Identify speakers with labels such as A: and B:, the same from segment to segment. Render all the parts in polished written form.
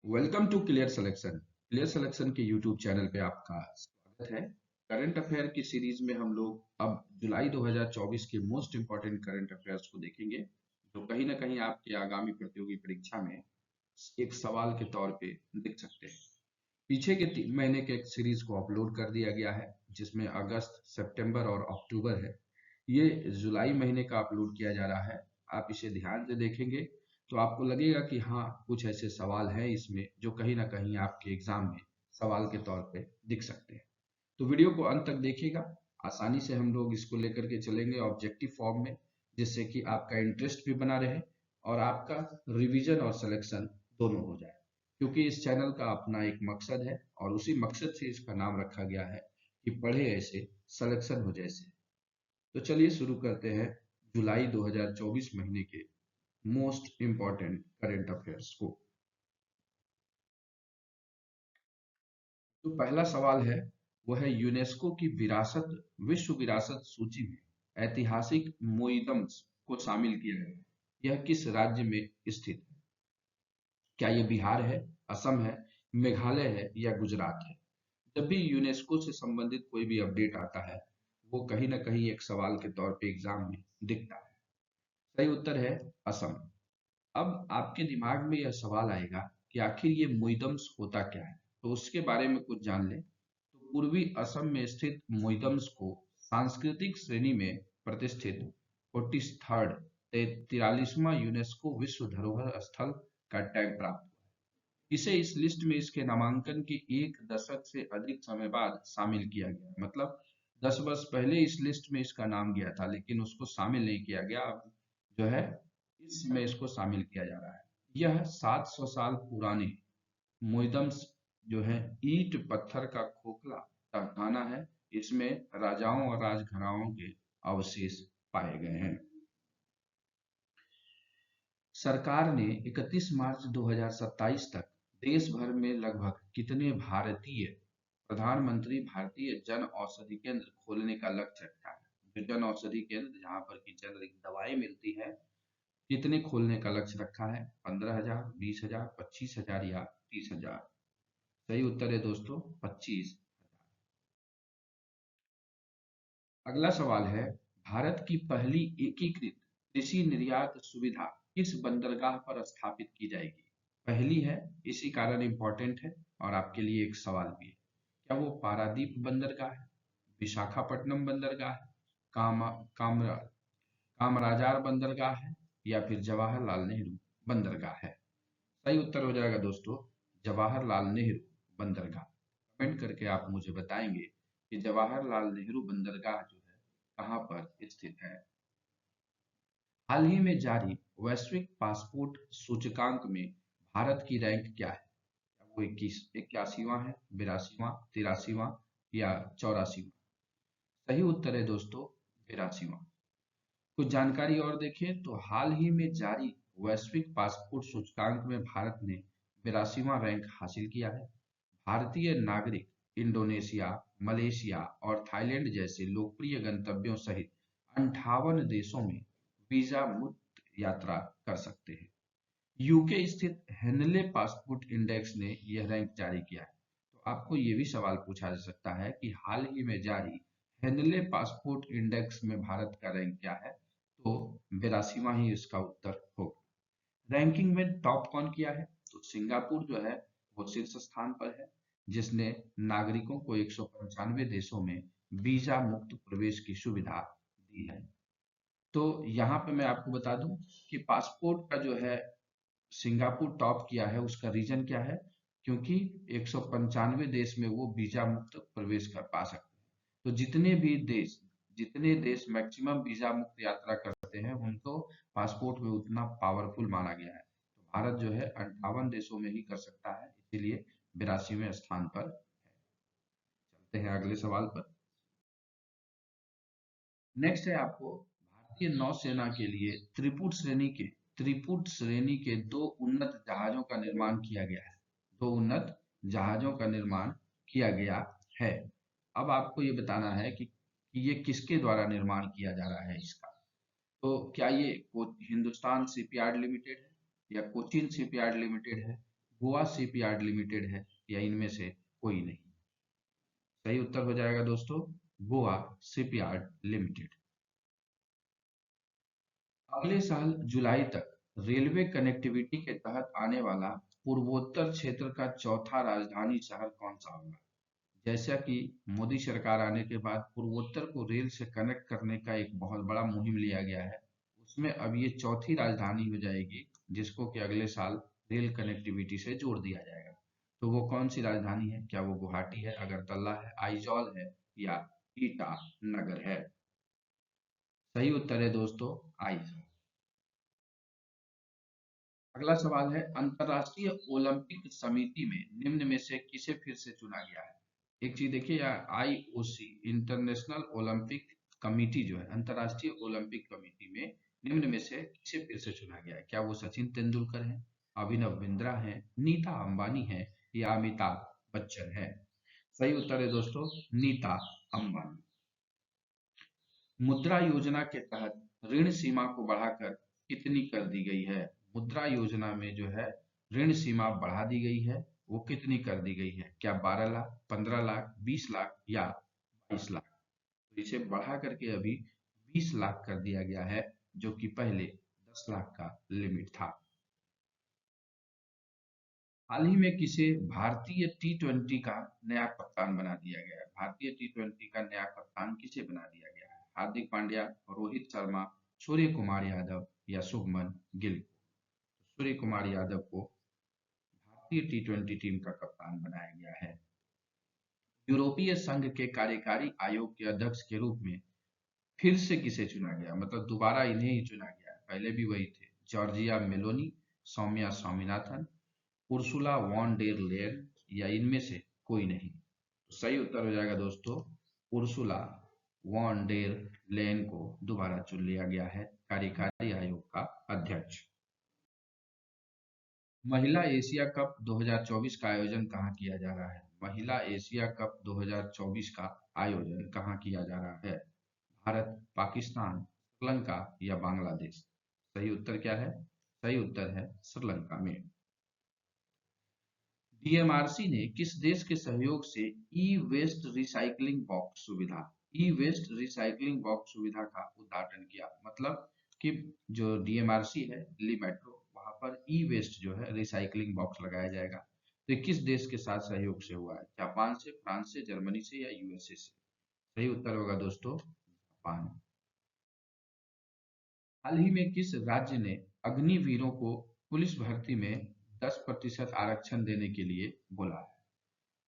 A: Welcome to clear selection. Clear selection के YouTube channel पे आपका स्वागत है। करंट अफेयर की सीरीज में हम लोग अब जुलाई 2024 के मोस्ट इंपॉर्टेंट करंट अफेयर्स को देखेंगे, जो कहीं ना कहीं आपके आगामी प्रतियोगी परीक्षा में एक सवाल के तौर पे दिख सकते हैं। पीछे के 3 महीने के एक सीरीज को अपलोड कर दिया गया है, जिसमें अगस्त, सितंबर और अक्टूबर है। ये जुलाई महीने का अपलोड किया जा रहा है। आप इसे ध्यान से देखेंगे तो आपको लगेगा कि हाँ, कुछ ऐसे सवाल हैं इसमें जो कहीं ना कहीं आपके एग्जाम में सवाल के तौर पे दिख सकते हैं। तो वीडियो को अंत तक देखिएगा। आसानी से हम लोग इसको लेकर के चलेंगे ऑब्जेक्टिव फॉर्म में, जिससे कि आपका इंटरेस्ट भी बना रहे और आपका रिवीजन और सिलेक्शन दोनों हो जाए। क्योंकि इस चैनल का अपना एक मकसद है और उसी मकसद से इसका नाम रखा गया है कि पढ़े ऐसे सिलेक्शन हो जैसे। तो चलिए शुरू करते हैं जुलाई 2024 महीने के मोस्ट इंपॉर्टेंट करंट अफेयर्स को। तो पहला सवाल है, वह है यूनेस्को की विरासत विश्व विरासत सूची में ऐतिहासिक मोइदम्स को शामिल किया गया है। यह किस राज्य में स्थित है? क्या यह बिहार है, असम है, मेघालय है या गुजरात है? जब भी यूनेस्को से संबंधित कोई भी अपडेट आता है, वो कहीं ना कहीं एक सवाल के तौर पे एग्जाम में दिखता है। सही उत्तर है असम। अब आपके दिमाग में यह सवाल आएगा कि आखिर ये मोइदम्स होता क्या है, तो उसके बारे में कुछ जान लें। तो पूर्वी असम में स्थित मोइदम्स को सांस्कृतिक श्रेणी में प्रतिष्ठित 43rd 43वां यूनेस्को विश्व धरोहर स्थल का टैग प्राप्त हुआ। इसे इस लिस्ट में इसके नामांकन के एक दशक से अधिक समय बाद शामिल किया गया। मतलब 10 वर्ष पहले इस लिस्ट में इसका नाम गया था, लेकिन उसको शामिल नहीं किया गया। अब जो है इस समय इसको शामिल किया जा रहा है। यह 700 साल पुराने मोइदम्स जो है ईंट पत्थर का खोखला तहखाना है। इसमें राजाओं और राजघरानों के अवशेष पाए गए हैं। सरकार ने 31 मार्च 2027 तक देश भर में लगभग कितने भारतीय प्रधानमंत्री भारतीय जन औषधि केंद्र खोलने का लक्ष्य रखा है? जो जन औषधि केंद्र जहां पर की जेनरिक दवाएं मिलती है, कितने खोलने का लक्ष्य रखा है? 15,000, 20,000, 25,000 या 30,000? सही उत्तर है दोस्तों 25। अगला सवाल है, भारत की पहली एकीकृत कृषि निर्यात सुविधा किस बंदरगाह पर स्थापित की जाएगी? पहली है, इसी कारण इंपॉर्टेंट है और आपके लिए एक सवाल भी है। क्या वो पारादीप बंदरगाह है, विशाखापट्टनम बंदरगाह है, कामा कामरा कामराजार बंदरगाह है या फिर जवाहरलाल नेहरू बंदरगाह है? सही उत्तर हो जाएगा दोस्तों जवाहरलाल नेहरू बंदरगाह। कमेंट करके आप मुझे बताएंगे कि जवाहरलाल नेहरू बंदरगाह जो है कहाँ पर स्थित है। हाल ही में जारी वैश्विक पासपोर्ट सूचकांक में भारत की रैंक क्या है? वो 81वां है, 82वां, 83वां या 84वां? सही उत्तर है दोस्तों 82वां। कुछ जानकारी और देखें तो हाल ही में जारी वैश्विक पासपोर्ट सूचकांक में भारत ने 82वां रैंक हासिल किया है। भारतीय नागरिक इंडोनेशिया, मलेशिया और थाईलैंड जैसे लोकप्रिय गंतव्यों सहित 58 देशों में वीजा मुक्त यात्रा कर सकते हैं। यूके स्थित हेनले पासपोर्ट इंडेक्स ने यह रैंक जारी किया है। तो आपको ये भी सवाल पूछा जा सकता है कि हाल ही में जारी हेनले पासपोर्ट इंडेक्स में भारत का रैंक क्या है? तो 82वां ही इसका उत्तर होगा। रैंकिंग में टॉप कौन किया है? तो सिंगापुर जो है वो शीर्ष स्थान पर है, जिसने नागरिकों को 195 देशों में वीजा मुक्त प्रवेश की सुविधा दी है। तो यहाँ पे मैं आपको बता दूं कि पासपोर्ट का जो है सिंगापुर टॉप किया है, उसका रीजन क्या है? क्योंकि 195 देश में वो वीजा मुक्त प्रवेश कर पा सकते हैं। तो जितने देश मैक्सिमम वीजा मुक्त यात्रा करते हैं, उनको पासपोर्ट में उतना पावरफुल माना गया है। तो भारत जो है 58 देशों में ही कर सकता है, इसीलिए 82वें स्थान पर है। चलते हैं अगले सवाल पर। नेक्स्ट है आपको, भारतीय नौसेना के लिए त्रिपुट श्रेणी के दो उन्नत जहाजों का निर्माण किया गया है। दो उन्नत जहाजों का निर्माण किया गया है। अब आपको ये बताना है कि ये किसके द्वारा निर्माण किया जा रहा है इसका। तो क्या ये हिंदुस्तान शिपयार्ड लिमिटेड है या कोचिन शिपयार्ड लिमिटेड है गोवा शिपयार्ड लिमिटेड है या इनमें से कोई नहीं? सही उत्तर हो जाएगा दोस्तों गोवा शिपयार्ड लिमिटेड। अगले साल जुलाई तक रेलवे कनेक्टिविटी के तहत आने वाला पूर्वोत्तर क्षेत्र का चौथा राजधानी शहर कौन सा होगा? जैसा कि मोदी सरकार आने के बाद पूर्वोत्तर को रेल से कनेक्ट करने का एक बहुत बड़ा मुहिम लिया गया है, उसमें अब ये चौथी राजधानी हो जाएगी जिसको कि अगले साल रेल कनेक्टिविटी से जोड़ दिया जाएगा। तो वो कौन सी राजधानी है? क्या वो गुवाहाटी है, अगरतला है, आइजॉल है या ईटानगर है? सही उत्तर है दोस्तों आइजॉल। अगला सवाल है अंतर्राष्ट्रीय ओलंपिक समिति में निम्न में से किसे फिर से चुना गया है? एक चीज देखिए यार, आईओसी इंटरनेशनल ओलंपिक कमिटी जो है, अंतर्राष्ट्रीय ओलंपिक कमेटी में निम्न में से किसे फिर से चुना गया है? क्या वो सचिन तेंदुलकर है, अभिनव बिंद्रा है, नीता अंबानी है या अमिताभ बच्चन है? सही उत्तर है दोस्तों नीता अंबानी। मुद्रा योजना के तहत ऋण सीमा को बढ़ाकर कितनी कर दी गई है? मुद्रा योजना में जो है ऋण सीमा बढ़ा दी गई है, वो कितनी कर दी गई है? क्या 12 लाख, 15 लाख, 20 लाख या 22 लाख? तो इसे बढ़ा करके अभी 20 लाख कर दिया गया है, जो कि पहले 10 लाख का लिमिट था। हाल ही में किसे भारतीय टी20 का नया कप्तान बना दिया गया है? भारतीय टी20 का नया कप्तान किसे बना दिया गया है? हार्दिक पांड्या, रोहित शर्मा, सूर्य कुमार यादव या शुभमन गिल? सूर्य कुमार यादव को भारतीय टी20 टीम का कप्तान बनाया गया है। यूरोपीय संघ के कार्यकारी आयोग के अध्यक्ष के रूप में फिर से किसे चुना गया? मतलब दोबारा इन्हें ही चुना गया है, पहले भी वही थे। Giorgia Meloni, Soumya Swaminathan, Ursula von der Leyen या इनमें से कोई नहीं? तो सही उत्तर हो जाएगा दोस्तों उर्सुला वॉन डेर लेयन को दोबारा चुन लिया गया है कार्यकारी आयोग का अध्यक्ष। महिला एशिया कप 2024 का आयोजन कहाँ किया जा रहा है? महिला एशिया कप 2024 का आयोजन कहाँ किया जा रहा है? भारत, पाकिस्तान, श्रीलंका या बांग्लादेश? सही उत्तर क्या है? सही उत्तर है श्रीलंका में। डीएमआरसी ने किस देश के सहयोग से ई वेस्ट रिसाइकलिंग बॉक्स सुविधा का उद्घाटन किया? मतलब कि जो डीएमआरसी है दिल्ली मेट्रो, वहां पर ई वेस्ट जो है रिसाइकलिंग बॉक्स लगाया जाएगा। तो ये किस देश के साथ सहयोग से हुआ है? जापान से, फ्रांस से, जर्मनी से या यूएसए से? सही उत्तर होगा दोस्तों जापान। हाल ही में किस राज्य ने अग्निवीरों को पुलिस भर्ती में 10% आरक्षण देने के लिए बोला है?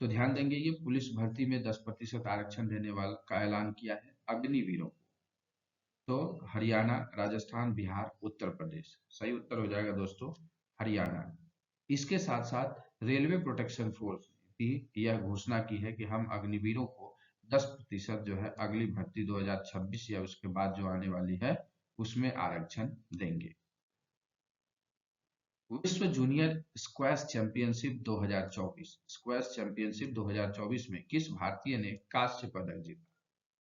A: तो ध्यान देंगे, ये पुलिस भर्ती में 10% आरक्षण देने वाला का ऐलान किया है अग्निवीरों को। तो हरियाणा, राजस्थान, बिहार, उत्तर प्रदेश? सही उत्तर हो जाएगा दोस्तों हरियाणा। इसके साथ साथ रेलवे प्रोटेक्शन फोर्स ने भी यह घोषणा की है कि हम अग्निवीरों को 10% जो है अगली भर्ती 2026 या उसके बाद जो आने वाली है उसमें आरक्षण देंगे। विश्व जूनियर स्क्वैश चैंपियनशिप 2024 में किस भारतीय ने कांस्य पदक जीता?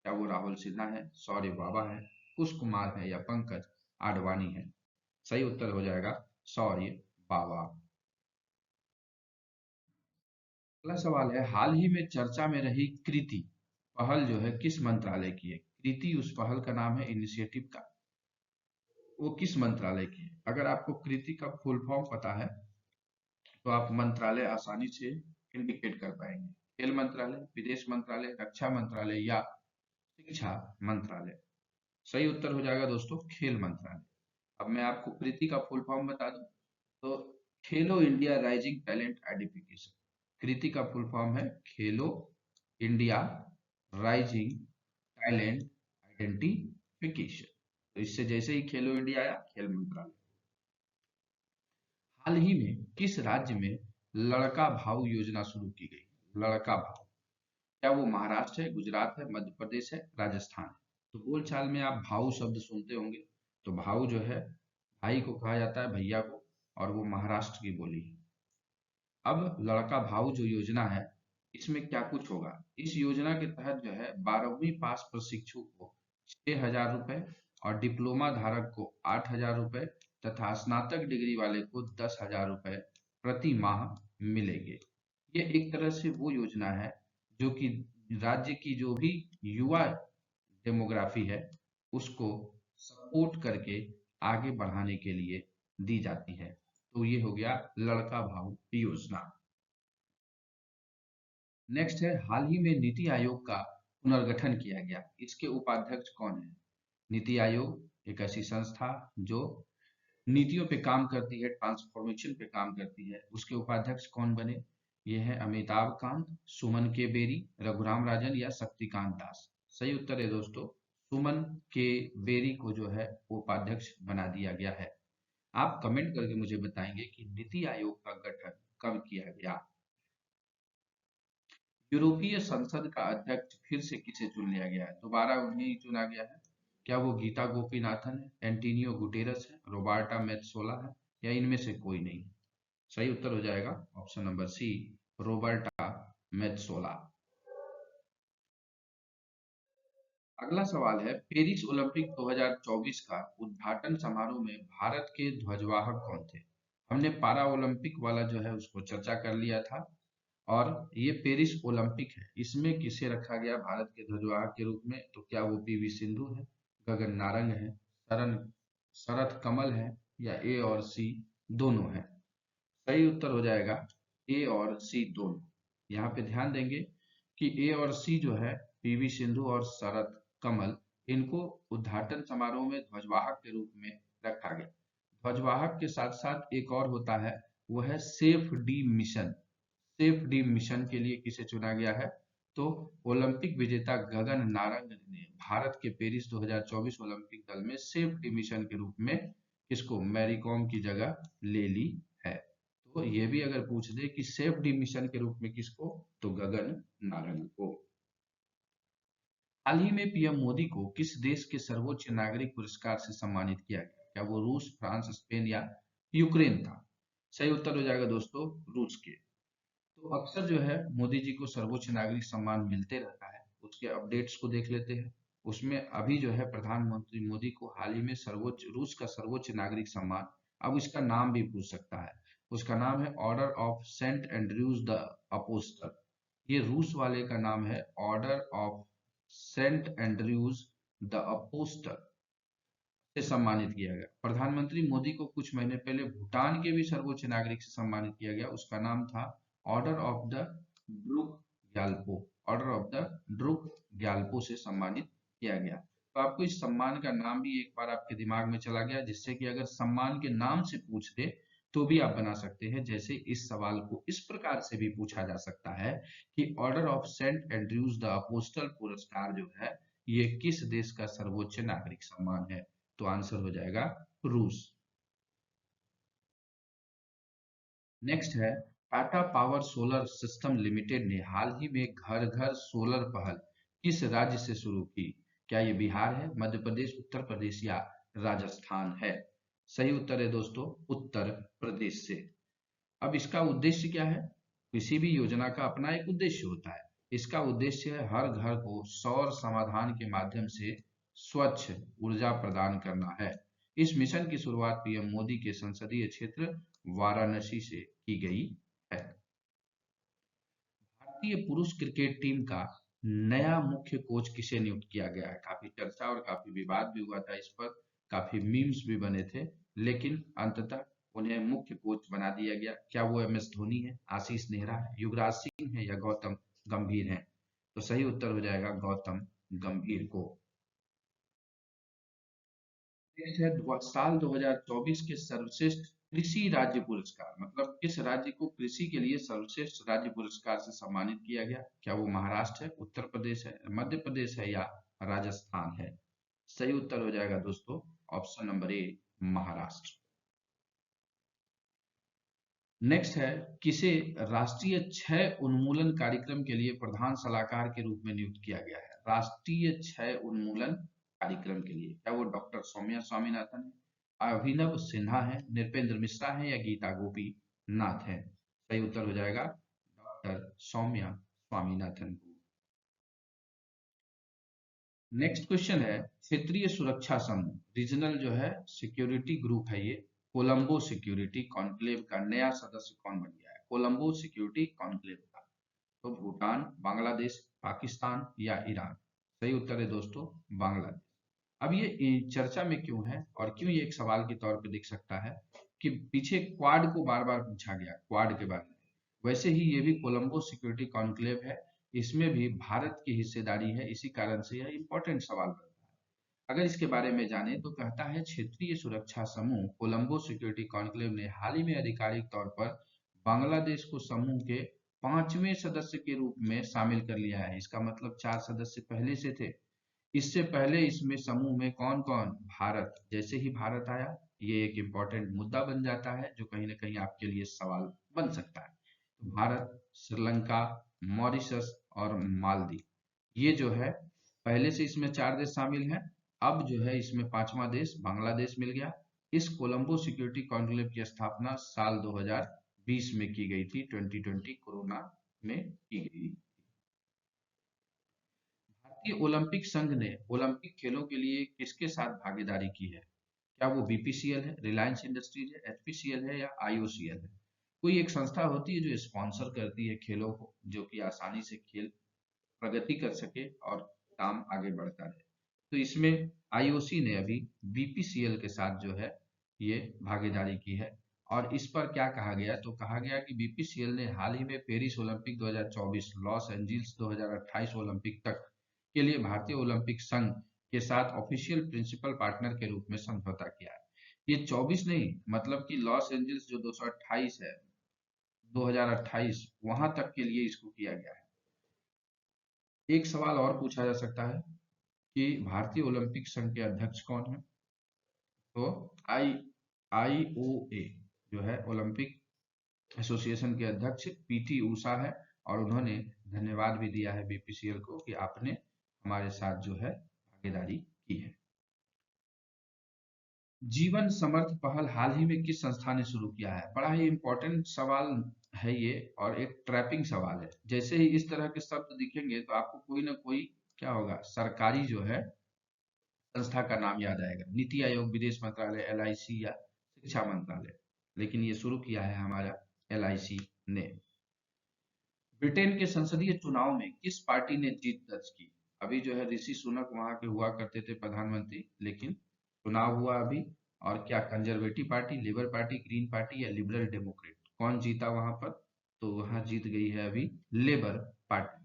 A: क्या वो राहुल सिन्हा है, सौरभ बाबा है, कुश कुमार है या पंकज आडवाणी है? सही उत्तर हो जाएगा सौरभ बाबा। अगला सवाल है हाल ही में चर्चा में रही कृति पहल जो है किस मंत्रालय की है? कृति उस पहल का नाम है, इनिशिएटिव का, वो किस मंत्रालय की है? अगर आपको कृति का फुल फॉर्म पता है तो आप मंत्रालय आसानी से इंडिकेट कर पाएंगे। खेल मंत्रालय, विदेश मंत्रालय, रक्षा मंत्रालय या शिक्षा मंत्रालय? सही उत्तर हो जाएगा दोस्तों खेल मंत्रालय। अब मैं आपको कृति का फुल फॉर्म बता दूं तो खेलो इंडिया राइजिंग टैलेंट आइडेंटिफिकेशन। कृति का फुल फॉर्म है खेलो इंडिया राइजिंग टैलेंट आइडेंटिफिकेशन। तो इससे जैसे ही खेलो इंडिया आया खेल मंत्रालय। हाल ही में किस राज्य में लड़का भाऊ योजना शुरू की गई? लड़का भाऊ, क्या वो महाराष्ट्र है, गुजरात है, मध्य प्रदेश है, राजस्थान है? तो बोलचाल में आप भाऊ शब्द सुनते होंगे, तो भाऊ जो है भाई को कहा जाता है, भैया को, और वो महाराष्ट्र की बोली है। अब लड़का भाऊ जो योजना है इसमें क्या कुछ होगा? इस योजना के तहत जो है 12वीं पास प्रशिक्षु को 6,000 रुपए और डिप्लोमा धारक को 8,000 रुपए तथा स्नातक डिग्री वाले को 10,000 रुपए प्रति माह मिलेंगे। ये एक तरह से वो योजना है जो कि राज्य की जो भी युवा डेमोग्राफी है उसको सपोर्ट करके आगे बढ़ाने के लिए दी जाती है। तो ये हो गया लड़का भाऊ योजना। नेक्स्ट है, हाल ही में नीति आयोग का पुनर्गठन किया गया, इसके उपाध्यक्ष कौन है? नीति आयोग एक ऐसी संस्था जो नीतियों पे काम करती है, ट्रांसफॉर्मेशन पे काम करती है। उसके उपाध्यक्ष कौन बने? ये है अमिताभ कांत, सुमन के बेरी, रघुराम राजन या शक्तिकांत दास। सही उत्तर है दोस्तों, सुमन के बेरी को जो है वो उपाध्यक्ष बना दिया गया है। आप कमेंट करके मुझे बताएंगे कि नीति आयोग का गठन कब किया गया। यूरोपीय संसद का अध्यक्ष फिर से किसे चुन लिया गया है? दोबारा उन्हें ही चुना गया है। क्या वो गीता गोपीनाथन है, एंटीनियो गुटेरस है, रोबर्टा मेत्सोला है या इनमें से कोई नहीं? सही उत्तर हो जाएगा ऑप्शन नंबर सी, रोबर्टा मेत्सोला। अगला सवाल है, पेरिस ओलंपिक 2024 का उद्घाटन समारोह में भारत के ध्वजवाहक कौन थे? हमने पारा ओलंपिक वाला जो है उसको चर्चा कर लिया था, और ये पेरिस ओलंपिक है, इसमें किसे रखा गया भारत के ध्वजवाहक के रूप में? तो क्या वो पीवी सिंधु है, गगन नारंग है, शरथ कमल है या ए और सी दोनों है? सही उत्तर हो जाएगा ए और सी दोनों। यहाँ पे ध्यान देंगे कि ए और सी जो है, पीवी सिंधु और शरथ कमल, इनको उद्घाटन समारोह में ध्वजवाहक के रूप में रखा गया। ध्वजवाहक के साथ साथ एक और होता है, वो है safe D mission. Safe D mission के लिए किसे चुना गया है? तो ओलंपिक विजेता गगन नारंग ने भारत के पेरिस 2024 ओलंपिक दल में सेफ डी मिशन के रूप में किसको, मैरी कॉम की जगह ले ली है। तो ये भी अगर पूछ दे कि सेफ डी मिशन के रूप में किसको, तो गगन नारंग को। हाल ही में पीएम मोदी को किस देश के सर्वोच्च नागरिक पुरस्कार से सम्मानित किया गया? क्या वो रूस, फ्रांस, स्पेन या यूक्रेन था? सही उत्तर हो जाएगा दोस्तों, रूस के। तो अक्सर जो है मोदी जी को सर्वोच्च नागरिक सम्मान मिलते रहता है, उसके अपडेट्स को देख लेते हैं। उसमें अभी जो है प्रधानमंत्री मोदी को हाल ही में सर्वोच्च, रूस का सर्वोच्च नागरिक सम्मान, अब इसका नाम भी पूछ सकता है, उसका नाम है Order of Saint Andrews the Apostle. ये रूस वाले का नाम है Order of Saint Andrews the Apostle से सम्मानित किया गया। प्रधानमंत्री मोदी को कुछ महीने पहले भूटान के भी सर्वोच्च नागरिक से सम्मानित किया गया, उसका नाम था order of the Druk Gyalpo. Order of the Druk Gyalpo से सम्मानित किया गया। तो आपको इस सम्मान का नाम भी एक बार आपके दिमाग में चला गया, जिससे कि अगर सम्मान के नाम से पूछ दे तो भी आप बना सकते हैं। जैसे इस सवाल को इस प्रकार से भी पूछा जा सकता है कि Order of Saint Andrews the Apostle पुरस्कार जो है ये किस देश का सर्वोच्च नागरिक सम्मान है? तो आंसर हो जाएगा रूस। नेक्स्ट है, Tata power solar system limited ने हाल ही में घर घर सोलर पहल किस राज्य से शुरू की? क्या ये बिहार है, मध्य प्रदेश, उत्तर प्रदेश या राजस्थान है? सही उत्तर है दोस्तों, उत्तर प्रदेश से। अब इसका उद्देश्य क्या है? किसी भी योजना का अपना एक उद्देश्य होता है। इसका उद्देश्य है हर घर को सौर समाधान के माध्यम से स्वच्छ ऊर्जा प्रदान करना है। इस मिशन की शुरुआत पीएम मोदी के संसदीय क्षेत्र वाराणसी से की गई है। भारतीय पुरुष क्रिकेट टीम का नया मुख्य कोच किसे नियुक्त किया गया है? काफी चर्चा और काफी विवाद भी हुआ था इस पर, काफी मीम्स भी बने थे, लेकिन अंततः उन्हें मुख्य कोच बना दिया गया। क्या वो एमएस धोनी है, आशीष नेहरा है, युवराज सिंह है या गौतम गंभीर है? तो सही उत्तर हो जाएगा गौतम गंभीर को। नेक्स्ट है, साल 2024 के सर्वश्रेष्ठ कृषि राज्य पुरस्कार, मतलब किस राज्य को कृषि के लिए सर्वश्रेष्ठ राज्य पुरस्कार से सम्मानित किया गया? क्या वो महाराष्ट्र है, उत्तर प्रदेश है, मध्य प्रदेश है या राजस्थान है? सही उत्तर हो जाएगा दोस्तों option number A, Maharashtra. Next है, किसे राष्ट्रीय क्षय उन्मूलन कार्यक्रम के लिए प्रधान सलाहकार के रूप में नियुक्त किया गया है? राष्ट्रीय क्षय उन्मूलन कार्यक्रम के लिए क्या वो डॉक्टर सौम्या स्वामीनाथन है, अभिनव सिन्हा है, नृपेंद्र मिश्रा है या गीता गोपी नाथ है? सही उत्तर हो जाएगा डॉक्टर सौम्या स्वामीनाथन को। नेक्स्ट क्वेश्चन है, क्षेत्रीय सुरक्षा समूह, रीजनल जो है सिक्योरिटी ग्रुप है ये, कोलंबो सिक्योरिटी कॉन्क्लेव का नया सदस्य कौन बन गया है? कोलंबो सिक्योरिटी कॉन्क्लेव का तो भूटान, बांग्लादेश, पाकिस्तान या ईरान? सही उत्तर है दोस्तों बांग्लादेश। अब ये चर्चा में क्यों है और क्यों ये एक सवाल के तौर पे दिख सकता है कि पीछे क्वाड को बार बार पूछा गया, क्वाड के बारे में। वैसे ही ये भी कोलंबो सिक्योरिटी कॉन्क्लेव है, इसमें भी भारत की हिस्सेदारी है, इसी कारण से यह इंपॉर्टेंट सवाल बनता है। अगर इसके बारे में जाने तो कहता है क्षेत्रीय सुरक्षा समूह कोलंबो सिक्योरिटी कॉन्क्लेव ने हाल ही में आधिकारिक तौर पर बांग्लादेश को समूह के 5वें सदस्य के रूप में शामिल कर लिया है। इसका मतलब 4 सदस्य पहले से थे। इससे पहले इसमें समूह में कौन कौन? भारत। जैसे ही भारत आया ये एक इम्पोर्टेंट मुद्दा बन जाता है जो कहीं ना कहीं आपके लिए सवाल बन सकता है। तो भारत, श्रीलंका, मॉरिशस और मालदीव ये जो है पहले से इसमें 4 देश शामिल हैं। अब जो है इसमें 5वां देश बांग्लादेश मिल गया। इस कोलंबो सिक्योरिटी कॉन्क्लेव की स्थापना साल 2020 में की गई थी, 2020 कोरोना में की गई। भारतीय ओलंपिक संघ ने ओलंपिक खेलों के लिए किसके साथ भागीदारी की है? क्या वो बीपीसीएल है, रिलायंस इंडस्ट्रीज है, एचपीसीएल है या आईओसीएल है? कोई एक संस्था होती है जो स्पॉन्सर करती है खेलों को, जो कि आसानी से खेल प्रगति कर सके और काम आगे बढ़ता रहे। तो इसमें आईओसी ने अभी बीपीसीएल के साथ जो है ये भागीदारी की है। और इस पर क्या कहा गया? तो कहा गया कि बीपीसीएल ने हाल ही में Paris Olympic 2024, Los Angeles 2028 Olympic तक के लिए भारतीय ओलंपिक संघ के साथ ऑफिशियल प्रिंसिपल पार्टनर के रूप में समझौता किया है। ये 24 नहीं, मतलब कि लॉस एंजिल्स जो 228 है, 2028 वहां तक के लिए इसको किया गया है। एक सवाल और पूछा जा सकता है कि भारतीय ओलंपिक संघ के अध्यक्ष कौन है? तो आईओए जो है ओलंपिक एसोसिएशन के अध्यक्ष पीटी उषा है और उन्होंने धन्यवाद भी दिया है बीपीसीएल को कि आपने हमारे साथ जो है भागीदारी की है। जीवन समर्थ पहल हाल ही में किस संस्था ने शुरू किया है? बड़ा ही इंपॉर्टेंट सवाल है ये और एक ट्रैपिंग सवाल है। जैसे ही इस तरह के शब्द दिखेंगे तो आपको कोई ना कोई क्या होगा, सरकारी जो है संस्था का नाम याद आएगा। नीति आयोग, विदेश मंत्रालय, एलआईसी या शिक्षा मंत्रालय। लेकिन ये शुरू किया है हमारा एलआईसी ने। ब्रिटेन के संसदीय चुनाव में किस पार्टी ने जीत दर्ज की? अभी जो है ऋषि सुनक वहां के हुआ करते थे प्रधानमंत्री, लेकिन चुनाव हुआ अभी और क्या conservative party, labour party, green party या लिबरल डेमोक्रेट? कौन जीता वहां पर? तो वहां जीत गई है अभी लेबर पार्टी।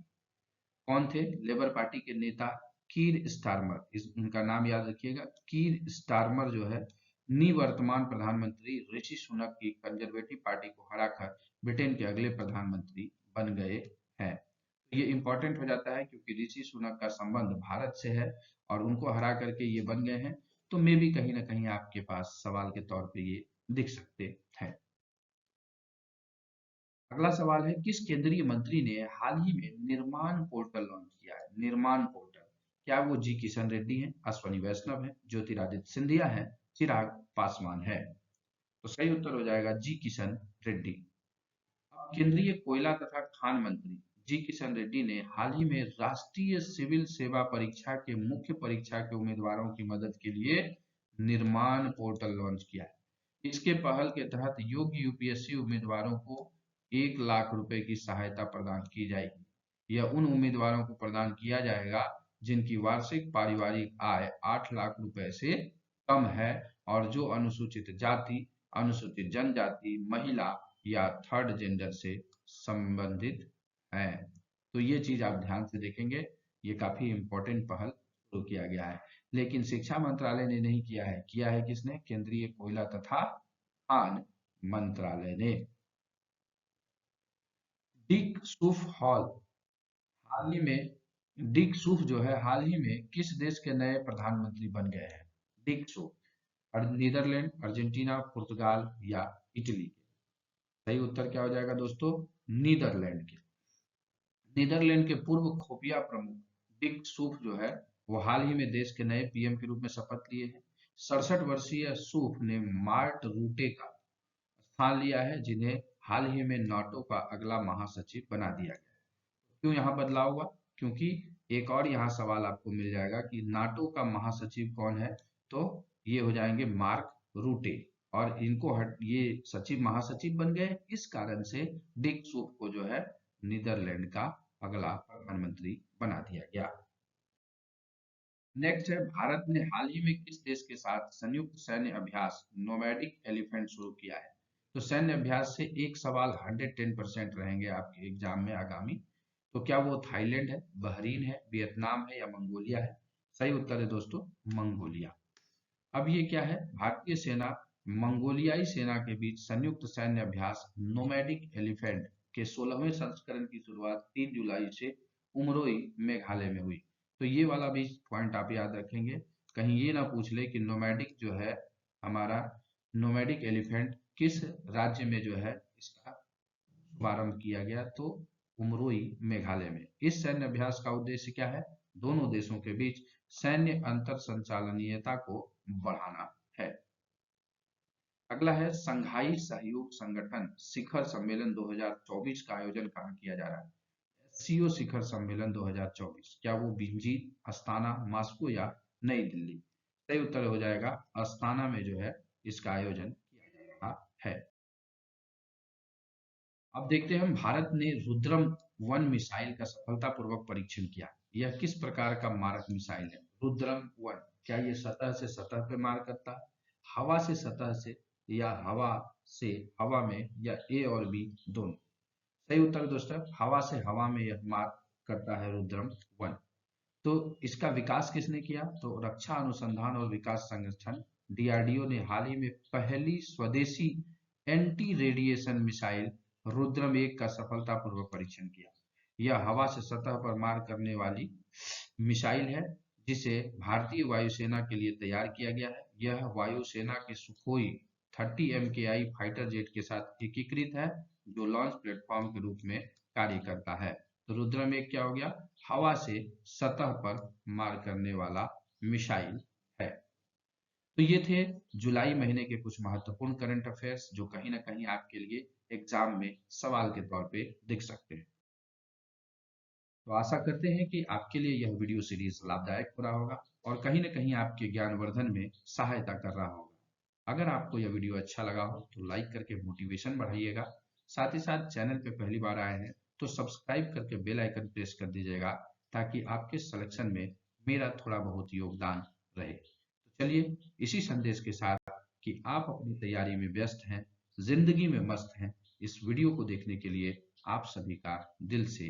A: कौन थे लेबर पार्टी के नेता? कीर स्टारमर। उनका नाम याद रखिएगा। कीर स्टारमर जो है निवर्तमान प्रधानमंत्री ऋषि सुनक की कंजर्वेटिव पार्टी को हराकर ब्रिटेन के अगले प्रधानमंत्री बन गए हैं। ये इंपॉर्टेंट हो जाता है क्योंकि ऋषि सुनक का संबंध भारत से है और उनको हरा करके ये बन गए हैं। तो मे भी कहीं ना कहीं आपके पास सवाल के तौर पे ये दिख सकते हैं। अगला सवाल है, किस केंद्रीय मंत्री ने हाल ही में निर्माण पोर्टल लॉन्च किया है? निर्माण पोर्टल। क्या वो जी किशन रेड्डी हैं, अश्वनी वैष्णव है, ज्योतिरादित्य सिंधिया है, चिराग पासवान है? तो सही उत्तर हो जाएगा जी किशन रेड्डी। अब केंद्रीय कोयला तथा खान मंत्री जी किशन रेड्डी ने हाल ही में राष्ट्रीय सिविल सेवा परीक्षा के मुख्य परीक्षा के उम्मीदवारों की मदद के लिए निर्माण पोर्टल लॉन्च किया है। इसके पहल के तहत योग्य यूपीएससी उम्मीदवारों को 1 लाख रुपए की सहायता प्रदान की जाएगी। यह उन उम्मीदवारों को प्रदान किया जाएगा जिनकी वार्षिक पारिवारिक आय 8 लाख रुपए से कम है और जो अनुसूचित जाति, अनुसूचित जनजाति, महिला या थर्ड जेंडर से संबंधित है। तो ये चीज आप ध्यान से देखेंगे, ये काफी इंपॉर्टेंट पहल शुरू किया गया है। लेकिन शिक्षा मंत्रालय ने नहीं किया है, किया है किसने? केंद्रीय कोयला तथा खान मंत्रालय ने। डिक सूफ हॉल हाल ही में डिक सूफ जो है हाल ही में किस देश के नए प्रधानमंत्री बन गए हैं? डिक सूफ नीदरलैंड, अर्जेंटीना, पुर्तगाल या इटली के? सही उत्तर क्या हो जाएगा दोस्तों? नीदरलैंड के। नीदरलैंड के पूर्व खुफिया प्रमुख डिक सूफ जो है वो हाल ही में देश के नए पीएम के रूप में शपथ लिए हैं। 67 वर्षीय सूफ ने मार्क रूटे का स्थान लिया है, जिन्हें हाल ही में नाटो का अगला महासचिव बना दिया गया है। क्यों यहाँ बदलाव हुआ? क्योंकि एक और यहाँ सवाल आपको मिल जाएगा कि नाटो का महासचिव कौन है? तो ये हो जाएंगे मार्क रूटे। और इनको ये सचिव महासचिव बन गए। इस कारण से डिक सूट को जो है नीदरलैंड का अगला प्रधानमंत्री बना दिया गया। नेक्स्ट है, भारत ने हाल ही में किस देश के साथ संयुक्त सैन्य अभ्यास नोमैडिक एलिफेंट शुरू किया है? तो सैन्य अभ्यास से एक सवाल 110% रहेंगे आपके एग्जाम में आगामी। तो क्या वो थाईलैंड है, बहरीन है, वियतनाम है या मंगोलिया है? सही उत्तर है दोस्तों मंगोलिया। अब ये क्या है, भारतीय सेना मंगोलियाई सेना के बीच संयुक्त सैन्य अभ्यास नोमैडिक एलिफेंट के 16वें संस्करण की शुरुआत 3 जुलाई से उमरोई मेघालय में हुई। तो ये वाला भी पॉइंट आप याद रखेंगे, कहीं ये ना पूछ ले कि नोमैडिक जो है हमारा नोमैडिक एलिफेंट किस राज्य में जो है इसका शुभारंभ किया गया, तो उमरोई मेघालय में। इस सैन्य अभ्यास का उद्देश्य क्या है? दोनों देशों के बीच सैन्य अंतर संचालनीयता को बढ़ाना है। अगला है, संघाई सहयोग संगठन शिखर सम्मेलन 2024 का आयोजन कहाँ किया जा रहा है? सीओ शिखर सम्मेलन 2024, क्या वो बीजिंग, अस्ताना, मास्को या नई दिल्ली? सही उत्तर हो जाएगा अस्ताना में जो है इसका आयोजन किया जा रहा है। अब देखते हैं, भारत ने रुद्रम 1 मिसाइल का सफलतापूर्वक परीक्षण किया। यह किस प्रकार का मारक मिसाइल है? रुद्रम 1, क्या ये सतह से सतह पे मार करता है, हवा से सतह से, या हवा से हवा में, या ए और बी दोनों? सही उत्तर दोस्तों हवा से हवा में यह मार करता है रुद्रम 1। तो इसका विकास किसने किया? तो रक्षा अनुसंधान और विकास संगठन डीआरडीओ ने हाल ही में पहली स्वदेशी एंटी रेडिएशन मिसाइल रुद्रम 1 का सफलतापूर्वक परीक्षण किया। यह हवा से सतह पर मार करने वाली मिसाइल है जिसे भारतीय वायुसेना के लिए तैयार किया गया है। यह वायुसेना के सुखोई 30 MKI फाइटर जेट के साथ एकीकृत है जो लॉन्च प्लेटफॉर्म के रूप में कार्य करता है। तो रुद्रम 1 क्या हो गया? हवा से सतह पर मार करने वाला मिसाइल है। तो ये थे जुलाई महीने के कुछ महत्वपूर्ण करंट अफेयर्स जो कहीं ना कहीं आपके लिए एग्जाम में सवाल के तौर पे दिख सकते हैं। तो आशा करते हैं कि आपके लिए यह वीडियो सीरीज लाभदायक हो रहा होगा और कहीं ना कहीं आपके ज्ञानवर्धन में सहायता कर रहा होगा। अगर आपको यह वीडियो अच्छा लगा हो तो लाइक करके मोटिवेशन बढ़ाइएगा। साथ ही साथ चैनल पे पहली बार आए हैं तो सब्सक्राइब करके बेल आइकन प्रेस कर दीजिएगा ताकि आपके सिलेक्शन में मेरा थोड़ा बहुत योगदान रहे। तो चलिए इसी संदेश के साथ कि आप अपनी तैयारी में व्यस्त हैं, जिंदगी में मस्त हैं, इस वीडियो को देखने के लिए आप सभी का दिल से